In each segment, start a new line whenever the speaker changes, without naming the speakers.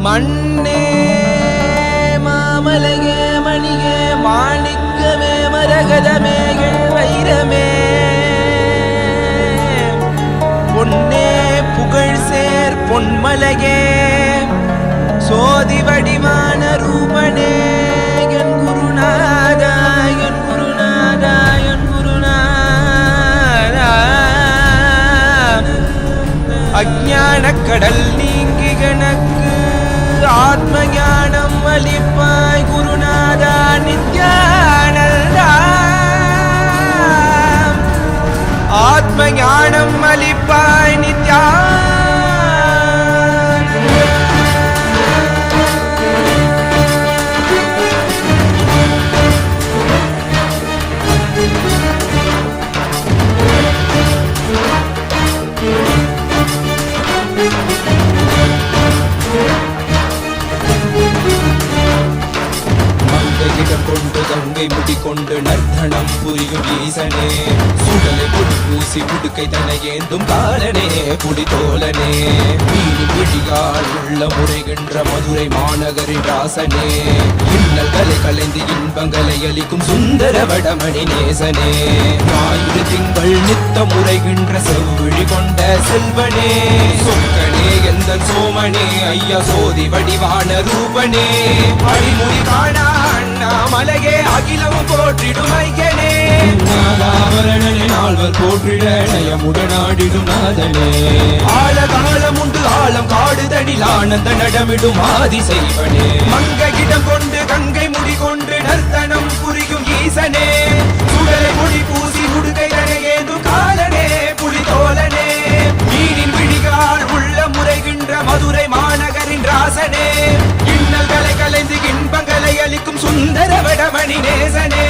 மண்ணே மாமலையே மணியே மாணிக்கமே மரகதமே வைரமே பொன்னே புகழ் சேர் பொன்மலையே சோதி வடிவான ரூபனே என் குருநாதா என் குருநாதா என் குருநாதா அஞ்ஞான கடல் நீங்கி எனக்கு ஆத்ம ஞானம் அளிப்பாய் குருநாதா நித்யானந்தா ஆத்ம ஞானம் அளிப்பாய் நித்யா கொண்டு கங்கை முடிக்கொண்டு நர்த்தனம் புரியும் ஈசனே சுடலை பொற்பூசி புடுக்கை தனையேந்தும் காலனே புலிதோலனே மீனி விழியால் உள்ள முறைகின்ற மதுரை மாநகரின் ராசனே இன்னல்களை கலைந்து இன்பங்களை அளிக்கும் சுந்தர வடமணி நேசனே ஞாயிறு திங்கள் நித்த முறைகின்ற செவ்விழி கொண்ட செல்வனே சொக்கனே எந்த சோமனே ஐயா சோதி வடிவான ரூபனே அடிமுடி காணா மலையே அகிலமும் போற்றிடும் ஐயனே நாலாவரணனே நால்வர் போற்றிட நயமுடனாடிடும் நாதனே ஆழகாலம் உண்டு ஆழம் காடுதனில் ஆனந்த நடமிடும் ஆதி செய்வனே மங்கையிடம் கொண்டு கங்கை முடி கொண்டு நர்த்தனம் புரியும் ஈசனே சுடலை முடி பூசி உடுகை தனையேந்தும் காலனே புலிதோலனே மீனின் விழிகால் உள்ள முறைகின்ற மதுரை மாநகரின் ராசனே இன்னல்களை கலைந்து இன்பங்களை அளிக்கும் சுந்தர வடமணி நேசனே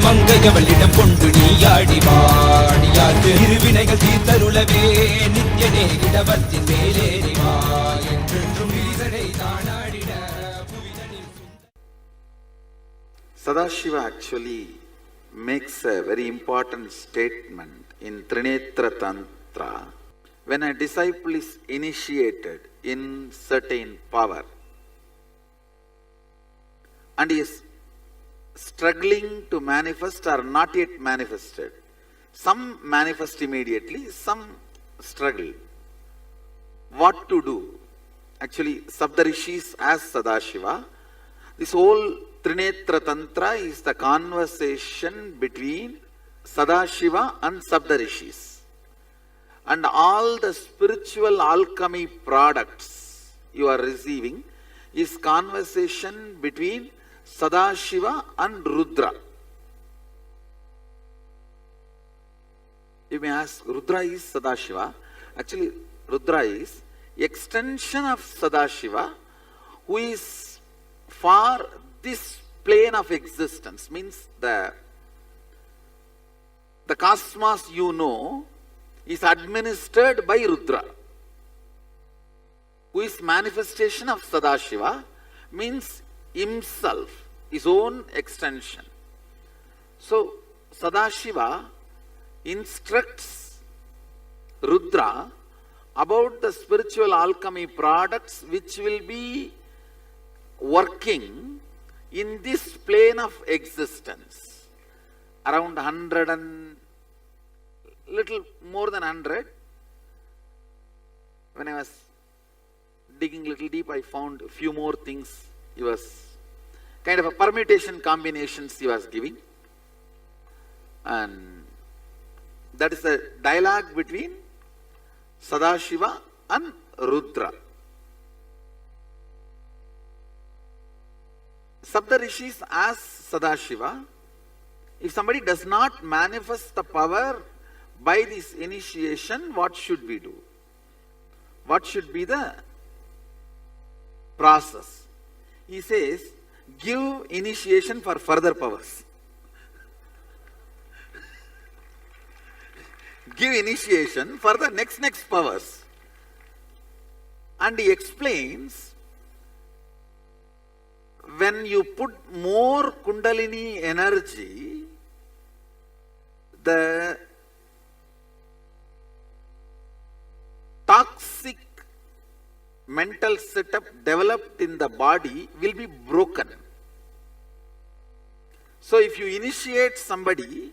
மங்கையவளிடம் கொண்டு நீயாடி வாடியாற்று இருவினைகள் தீர்த்தருளவே நித்யனே இடவத்தின் மேலேறிவா என்றென்றும் ஈசனை தானாடிட புவிதனில்.
Sadashiva actually makes a very important statement in Trinetra Tantra when a disciple is initiated in certain power and he is struggling to manifest or not yet manifested. Some manifest immediately, some struggle. What to do? Actually, Saptarishis as Sadashiva. This whole Trinetra Tantra is the conversation between Sadashiva and Saptarishis. And all the spiritual alchemy products you are receiving is conversation between Sadashiva and Rudra. You may ask, Rudra is Sadashiva. Actually, Rudra is extension of Sadashiva, who is for this plane of existence. Means the cosmos you know is administered by Rudra, who is manifestation of Sadashiva, means himself, his own extension. So Sadashiva instructs Rudra about the spiritual alchemy products which will be working in this plane of existence. Around 100 and little more than 100. When I was digging little deep, I found a few more things. He was kind of a permutation combinations he was giving, and that is the dialogue between Sadashiva and Rudra. Saptarishis ask Sadashiva, if somebody does not manifest the power by this initiation, what should we do? What should be the process. He says, give initiation for further powers. Give initiation for the next powers. And he explains, when you put more Kundalini energy, the toxic mental setup developed in the body will be broken. So if you initiate somebody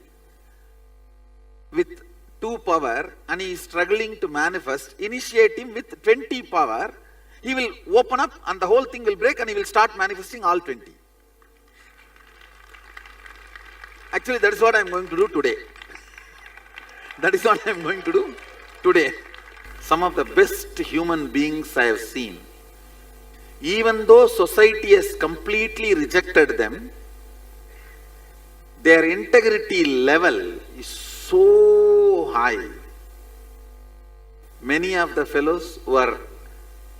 with 2 power and he is struggling to manifest, initiate him with 20 power, he will open up and the whole thing will break and he will start manifesting all 20. Actually, that is what I am going to do today. That is what I am going to do today. Some of the best human beings I have seen, even though society has completely rejected them, their integrity level is so high. Many of the fellows who are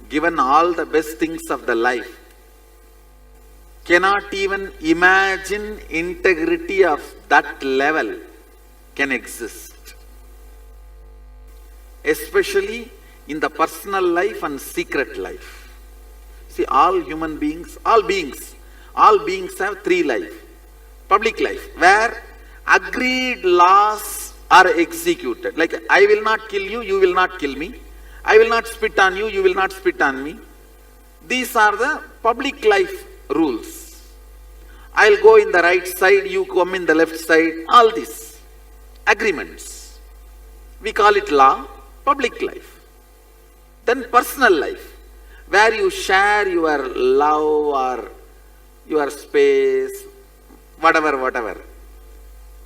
given all the best things of the life cannot even imagine integrity of that level can exist. Especially in the personal life and secret life. See, all human beings, all beings have 3 life. Public life, where agreed laws are executed. Like, I will not kill you, you will not kill me. I will not spit on you, you will not spit on me. These are the public life rules. I'll go in the right side, you come in the left side. All these agreements. We call it law, public life. Then personal life, where you share your love or your space, whatever.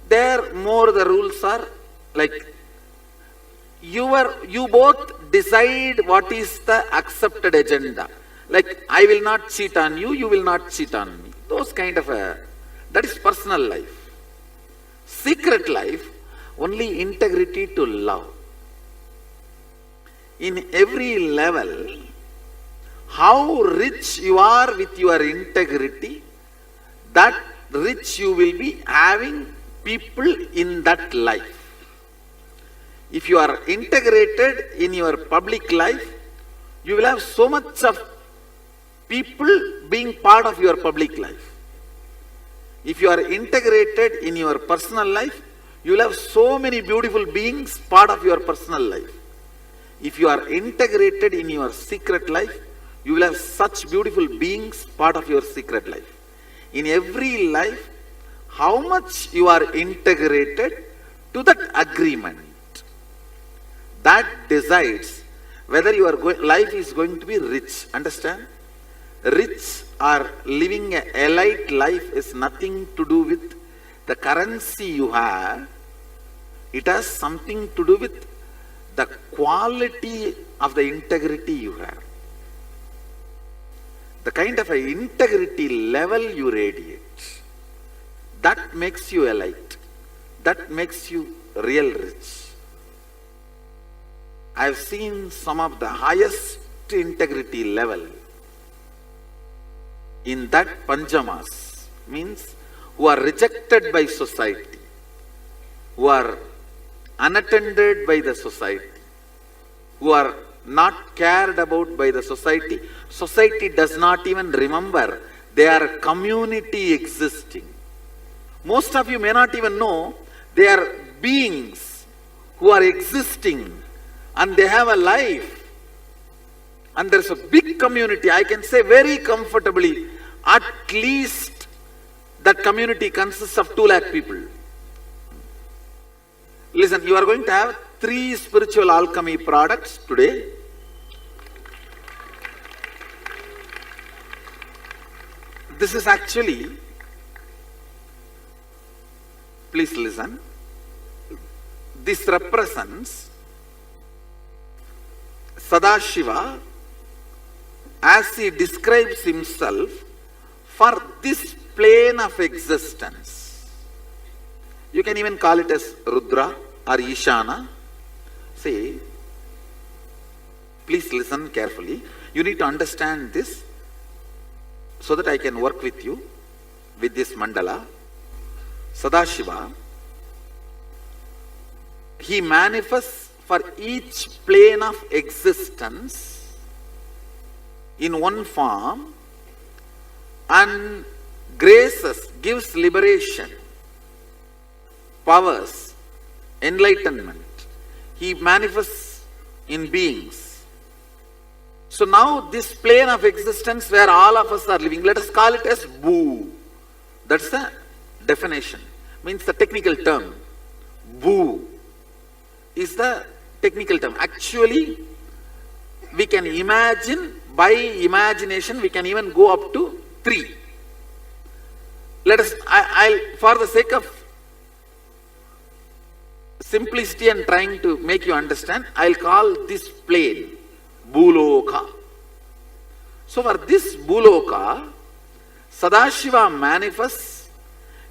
There more the rules are like, you both decide what is the accepted agenda. Like, I will not cheat on you, you will not cheat on me. Those kind of that is personal life. Secret life, only integrity to love. In every level, how rich you are with your integrity, that rich you will be having people in that life. If you are integrated in your public life, you will have so much of people being part of your public life. If you are integrated in your personal life, you will have so many beautiful beings part of your personal life. If you are integrated in your secret life, you will have such beautiful beings part of your secret life. In every life, how much you are integrated to that agreement, that decides whether your life is going to be rich. Understand? Rich or living an elite life is nothing to do with the currency you have. It has something to do with the quality of the integrity you have. The kind of an integrity level you radiate. That makes you elite. That makes you real rich. I have seen some of the highest integrity level in that Panchamas, means who are rejected by society, who are unattended by the society, who are not cared about by the society. Society does not even remember they are a community existing. Most of you may not even know they are beings who are existing and they have a life. And there's a big community. I can say very comfortably, at least that community consists of 2 lakh people. Listen, you are going to have 3 spiritual alchemy products today. This is actually, please listen, this represents Sadashiva as he describes himself for this plane of existence. You can even call it as Rudra or Ishana. See, please listen carefully. You need to understand this so that I can work with you with this mandala. Sadashiva, he manifests for each plane of existence in one form and graces, gives liberation, powers, enlightenment. He manifests in beings. So now this plane of existence where all of us are living, let us call it as Bhu. That's the definition, means the technical term. Bhu is the technical term. Actually, we can imagine, by imagination, we can even go up to 3. Let us, I'll, for the sake of simplicity and trying to make you understand, I'll call this plane Bhuloka. So for this Bhuloka, Sadashiva manifests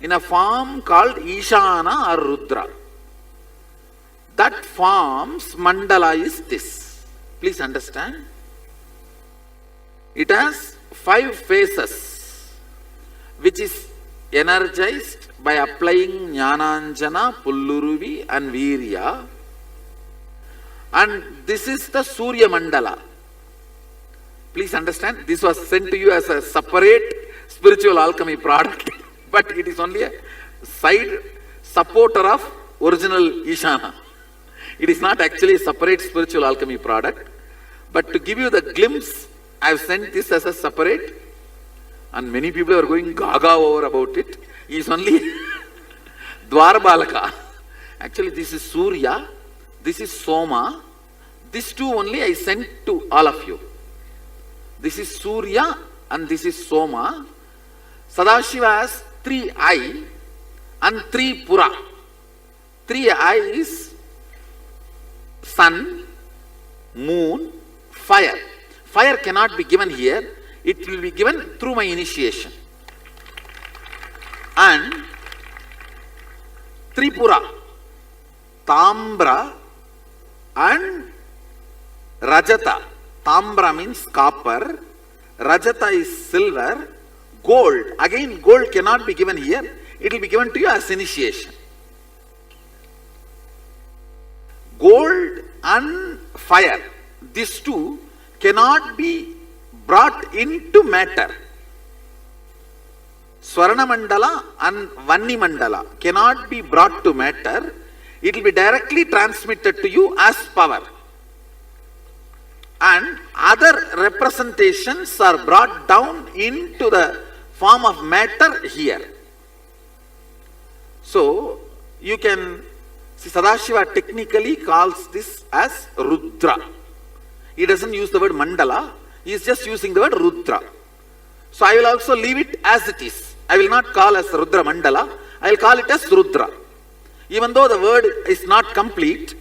in a form called Ishana or Rudra. That form's mandala is this. Please understand. It has 5 phases, which is energized by applying Jnananjana, Pulluruvi and Virya. And this is the Surya Mandala. Please understand, this was sent to you as a separate spiritual alchemy product, but it is only a side supporter of original Ishana. It is not actually a separate spiritual alchemy product, but to give you the glimpse, I have sent this as a separate, and many people are going gaga over about it. He is only Dwarbalaka. Actually, this is Surya, this is Soma. These 2 only I sent to all of you. This is Surya and this is Soma. Sadashiva has 3 I and 3 Pura. 3 I is sun, moon, fire. Fire cannot be given here. It will be given through my initiation. And 3 Pura, Tambra and Rajata. Tambra means copper, Rajata is silver, gold. Again, gold cannot be given here. It will be given to you as initiation. Gold and fire, these 2 cannot be brought into matter. Swarna Mandala and Vanni Mandala cannot be brought to matter. It will be directly transmitted to you as power. And other representations are brought down into the form of matter here. So, you can see Sadashiva technically calls this as Rudra. He doesn't use the word Mandala, he is just using the word Rudra. So, I will also leave it as it is. I will not call as Rudra Mandala, I will call it as Rudra. Even though the word is not complete,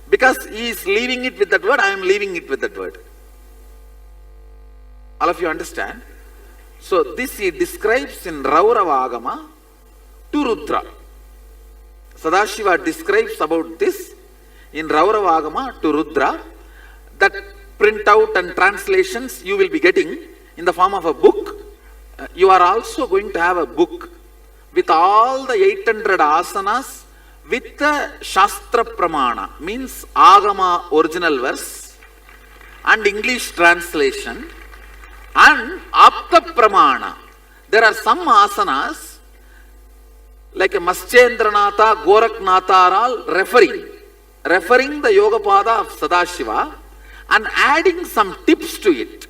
because he is leaving it with that word, I am leaving it with that word. All of you understand? So this he describes in Raurava Agama to Rudra. Sadashiva describes about this in Raurava Agama to Rudra. That printout and translations you will be getting in the form of a book. You are also going to have a book with all the 800 asanas with the Shastra Pramana, means Agama original verse and English translation and Apta Pramana. There are some asanas like a Maschendranatha, Goraknatha are all referring the Yogapada of Sadashiva and adding some tips to it.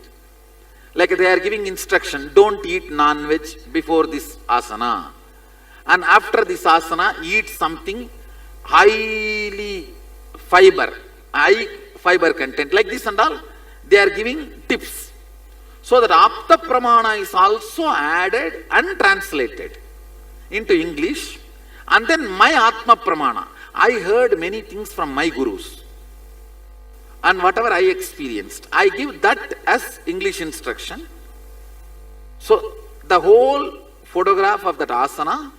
Like they are giving instruction, don't eat non-veg before this asana. And after this asana, eat something high fiber content, like this and all. They are giving tips. So that Apta Pramana is also added and translated into English. And then my Atma Pramana. I heard many things from my gurus. And whatever I experienced, I give that as English instruction. So the whole photograph of that asana,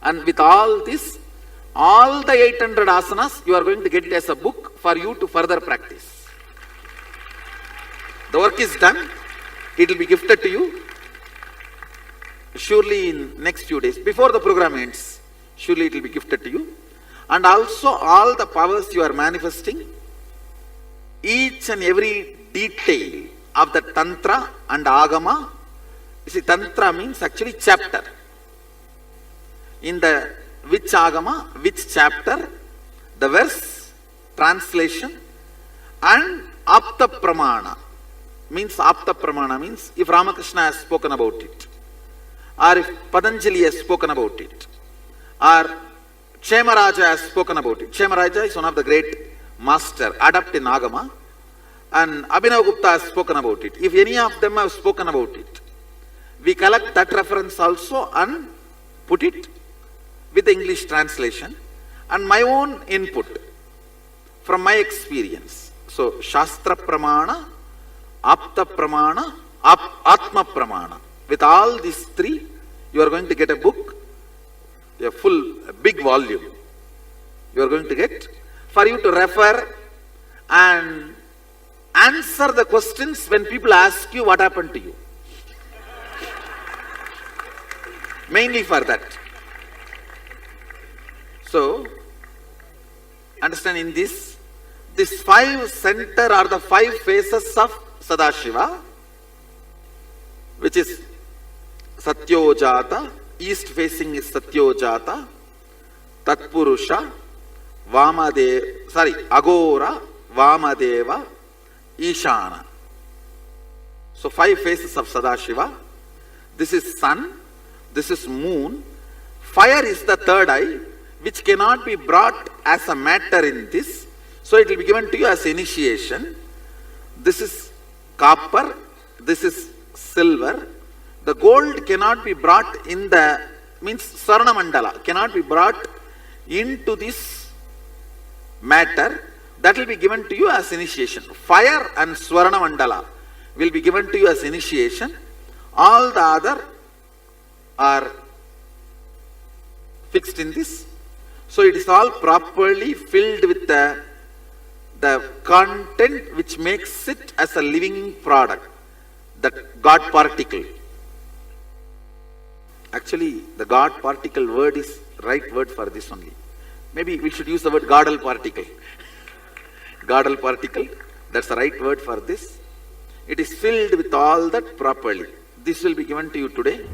and with all this, all the 800 asanas, you are going to get it as a book for you to further practice. The work is done. It will be gifted to you. surely in next few days, before the program ends, surely it will be gifted to you. And also all the powers you are manifesting, each and every detail of the Tantra and Agama. You see, Tantra means actually chapter. In the which Agama, which chapter, the verse, translation, and Apta Pramana. Apta Pramana means if Ramakrishna has spoken about it, or if Patanjali has spoken about it, or Kshemaraja has spoken about it. Kshemaraja is one of the great master, adept in Agama, and Abhinav Gupta has spoken about it. If any of them have spoken about it, we collect that reference also and put it with the English translation and my own input from my experience. So, Shastra Pramana, Apta Pramana, Atma Pramana. With all these three, you are going to get a book, a big volume. You are going to get for you to refer and answer the questions when people ask you what happened to you. Mainly for that. So, understand in this 5 center are the 5 phases of Sadashiva, which is Satyojata, east facing is Satyojata, Tatpurusha, Agora, Vamadeva, Ishana. So 5 phases of Sadashiva. This is sun, this is moon, fire is the third eye, which cannot be brought as a matter in this. So it will be given to you as initiation. This is copper, this is silver. The gold cannot be brought in the, Sarana Mandala, cannot be brought into this matter. That will be given to you as initiation. Fire and Swarana Mandala will be given to you as initiation. All the other are fixed in this. So it is all properly filled with the content which makes it as a living product, that God particle. Actually, the God particle word is right word for this only. Maybe we should use the word Godal particle. Godal particle, that's the right word for this. It is filled with all that properly. This will be given to you today.